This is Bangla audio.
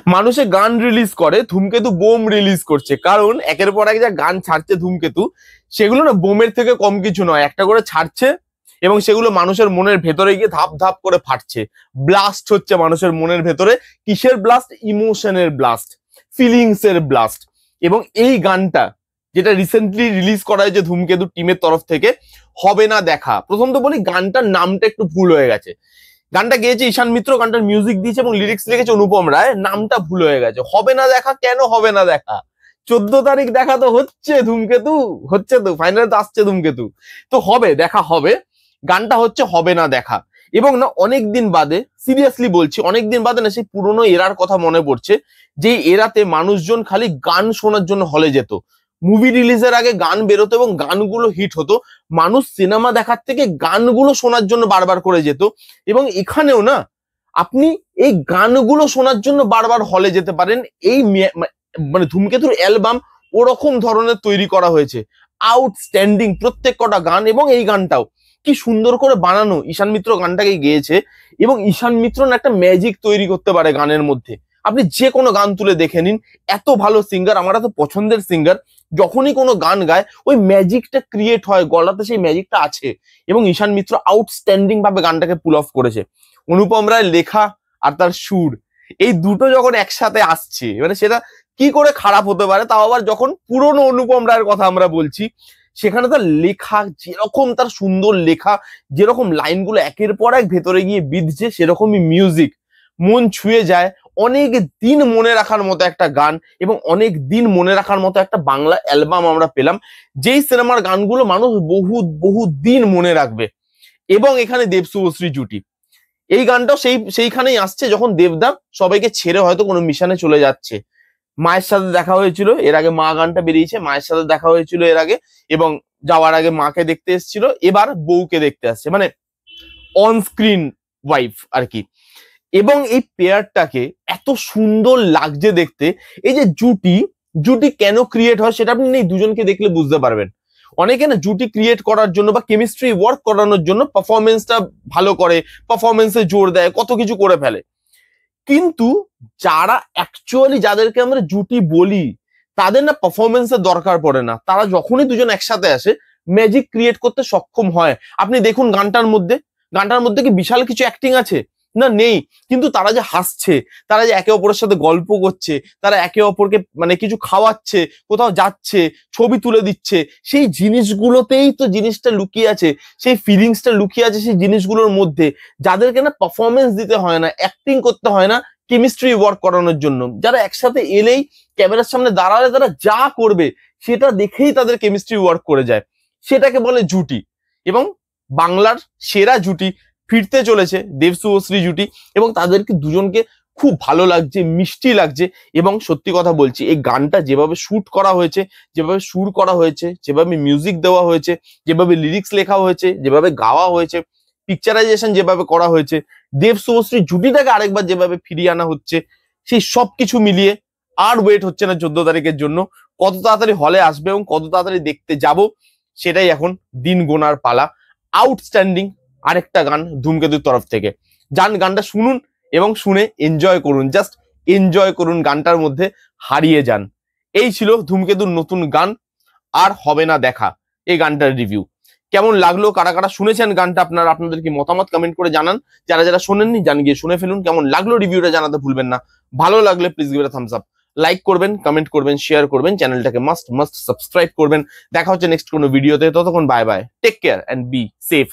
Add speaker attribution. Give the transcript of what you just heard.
Speaker 1: মানুষে গান রিলিজ করে, ধূমকেতু বোম রিলিজ করছে, কারণ একের পর এক যা গান ছাড়ছে ধূমকেতু, সেগুলো না বোমের থেকে কম কিছু নয়, একটা করে ছাড়ছে এবং সেগুলো মানুষের মনের ভেতরে গিয়ে ধাপ ধাপ করে ফাটছে, ব্লাস্ট হচ্ছে মানুষের মনের ভেতরে। কিসের ব্লাস্ট? ইমোশনের ব্লাস্ট, ফিলিংস এর ব্লাস্ট। এবং এই গানটা যেটা রিসেন্টলি রিলিজ করা হয়েছে ধূমকেতু টিমের তরফ থেকে, হবে না দেখা। প্রথম তো বলি, গানটার নামটা একটু ভুল হয়ে গেছে। গানটা গেয়েছে ঈশান মিত্র, গানটার মিউজিক দিয়েছে এবং লিরিক্স লিখেছে অনুপম রায়, নামটা ভুল হয়ে গেছে। হবে না দেখা কেন হবে না দেখা? 14 তারিখ দেখা তো হচ্ছে ধূমকেতু, হচ্ছে তো ফাইনালে তো আসছে ধূমকেতু, তো হবে দেখা হবে। গানটা হচ্ছে হবে না দেখা। এবং না অনেকদিন বাদে, সিরিয়াসলি বলছি, অনেকদিন বাদে না সেই পুরোনো এরার কথা মনে পড়ছে, যে এরাতে মানুষজন খালি গান শোনার জন্য হলে যেত। মুভি রিলিজের আগে গান বেরোতো এবং গানগুলো হিট হতো, মানুষ সিনেমা দেখার থেকে গানগুলো শোনার জন্য বারবার করে যেত। এবং এখানেও না আপনি এই গানগুলো শোনার জন্য বারবার হলে যেতে পারেন। এই মানে ধূমকেতুর অ্যালবাম ওরকম ধরনের তৈরি করা হয়েছে, আউটস্ট্যান্ডিং প্রত্যেক কটা গান। এবং এই গানটাও কি সুন্দর করে বানানো, ঈশান মিত্র গানটাকে গেয়েছে। এবং ঈশান মিত্র না একটা ম্যাজিক তৈরি করতে পারে গানের মধ্যে। আপনি যে কোনো গান তুলে দেখে নিন, এত ভালো সিঙ্গার, আমার এত পছন্দের সিঙ্গার, যখনই কোনো গান গায় ওই ম্যাজিকটা ক্রিয়েট হয়, গলাতে সেই ম্যাজিকটা আছে। এবং ঈশান মিত্র আউটস্ট্যান্ডিং ভাবে গানটাকে পুল অফ করেছে। অনুপম রায়ের লেখা আর তার সুর, এই দুটো যখন একসাথে আসছে, মানে সেটা কি করে খারাপ হতে পারে? তাও আবার যখন পুরনো অনুপম রায়ের কথা আমরা বলছি, সেখানে তার লেখা যেরকম, তার সুন্দর লেখা, যেরকম লাইনগুলো একের পর এক ভেতরে গিয়ে বিঁধছে, সেরকমই মিউজিক, মন ছুঁয়ে যায়। অনেক দিন মনে রাখার মতো একটা গান এবং অনেক দিন মনে রাখার মতো একটা বাংলা অ্যালবাম আমরা পেলাম, যেই সিনেমার গানগুলো মানুষ বহু বহু দিন মনে রাখবে। এবং এখানে দেব শুভশ্রী জুটি, এই গানটাও সেইখানেই আসছে যখন দেবদা সবাইকে ছেড়ে হয়তো কোনো মিশনে চলে যাচ্ছে। মায়ের সাথে দেখা হয়েছিল এর আগে, মা গানটা বেরিয়েছে, মায়ের সাথে দেখা হয়েছিল এর আগে, এবং যাওয়ার আগে মাকে দেখতে এসেছিল, এবার বউকে দেখতে আসছে, মানে অন স্ক্রিন ওয়াইফ আর কি। এবং এই পেয়ারটাকে এত সুন্দর লাগছে দেখতে। এই যে জুটি, জুটি কেন ক্রিয়েট হয় সেটা আপনি এই দুজনকে দেখলে বুঝতে পারবেন। অনেকে না জুটি ক্রিয়েট করার জন্য বা কেমিস্ট্রি ওয়ার্ক করানোর জন্য পারফরমেন্সটা ভালো করে, পারফরমেন্সে জোর দেয়, কত কিছু করে ফেলে। কিন্তু যারা অ্যাকচুয়ালি, যাদেরকে আমরা জুটি বলি, তাদের না পারফরমেন্সের দরকার পড়ে না। তারা যখনই দুজন একসাথে আসে ম্যাজিক ক্রিয়েট করতে সক্ষম হয়। আপনি দেখুন গানটার মধ্যে কি বিশাল কিছু অ্যাক্টিং আছে? না, নেই। কিন্তু তারা যে হাসছে, তারা যে একে অপরের সাথে গল্প করছে, তারা একে অপরকে মানে কিছু খাওয়াচ্ছে, কোথাও যাচ্ছে, ছবি তুলে দিচ্ছে, সেই জিনিসগুলোতেই তো জিনিসটা লুকিয়ে আছে, সেই ফিলিংসটা লুকিয়ে আছে সেই জিনিসগুলোর মধ্যে। যাদেরকে না পারফরমেন্স দিতে হয় না, অ্যাক্টিং করতে হয় না কেমিস্ট্রি ওয়ার্ক করানোর জন্য, যারা একসাথে এলেই ক্যামেরার সামনে দাঁড়ালে তারা যা করবে সেটা দেখেই তাদের কেমিস্ট্রি ওয়ার্ক করে যায়, সেটাকে বলে জুটি। এবং বাংলার সেরা জুটি ফিরতে চলেছে, দেব শুভশ্রী জুটি, এবং তাদেরকে দুজনকে খুব ভালো লাগছে, মিষ্টি লাগছে। এবং সত্যি কথা বলছি, এই গানটা যেভাবে শুট করা হয়েছে, যেভাবে সুর করা হয়েছে, যেভাবে মিউজিক দেওয়া হয়েছে, যেভাবে লিরিক্স লেখা হয়েছে, যেভাবে গাওয়া হয়েছে, পিকচারাইজেশন যেভাবে করা হয়েছে, দেব শুভশ্রী জুটিটাকে আরেকবার যেভাবে ফিরিয়ে আনা হচ্ছে, সেই সব কিছু মিলিয়ে আর ওয়েট হচ্ছে না 14 তারিখের জন্য। কত তাড়াতাড়ি হলে আসবে এবং কত তাড়াতাড়ি দেখতে যাব, সেটাই এখন দিন গোনার পালা। আউটস্ট্যান্ডিং আরেকটা গান ধূমকেতুর তরফ থেকে, গানটা শুনুন এবং শুনে এনজয় করুন, জাস্ট এনজয় করুন, গানটার মধ্যে হারিয়ে যান। এই ছিল ধূমকেতুর নতুন গান আর হবে না দেখা, এই গানটার রিভিউ। কেমন লাগলো, কারা কারা শুনেছেন গানটা, আপনাদের কি মতামত কমেন্ট করে জানান। যারা যারা শোনেননি জান গিয়ে শুনে ফেলুন। কেমন লাগলো রিভিউটা জানাতে ভুলবেন না। ভালো লাগলে please give it a Thums up, like করবেন, কমেন্ট করবেন, শেয়ার করবেন, চ্যানেলটাকে মাস্ট সাবস্ক্রাইব করবেন। দেখা হচ্ছে নেক্সট কোনো ভিডিওতে, ততক্ষণ bye bye, take care and be safe.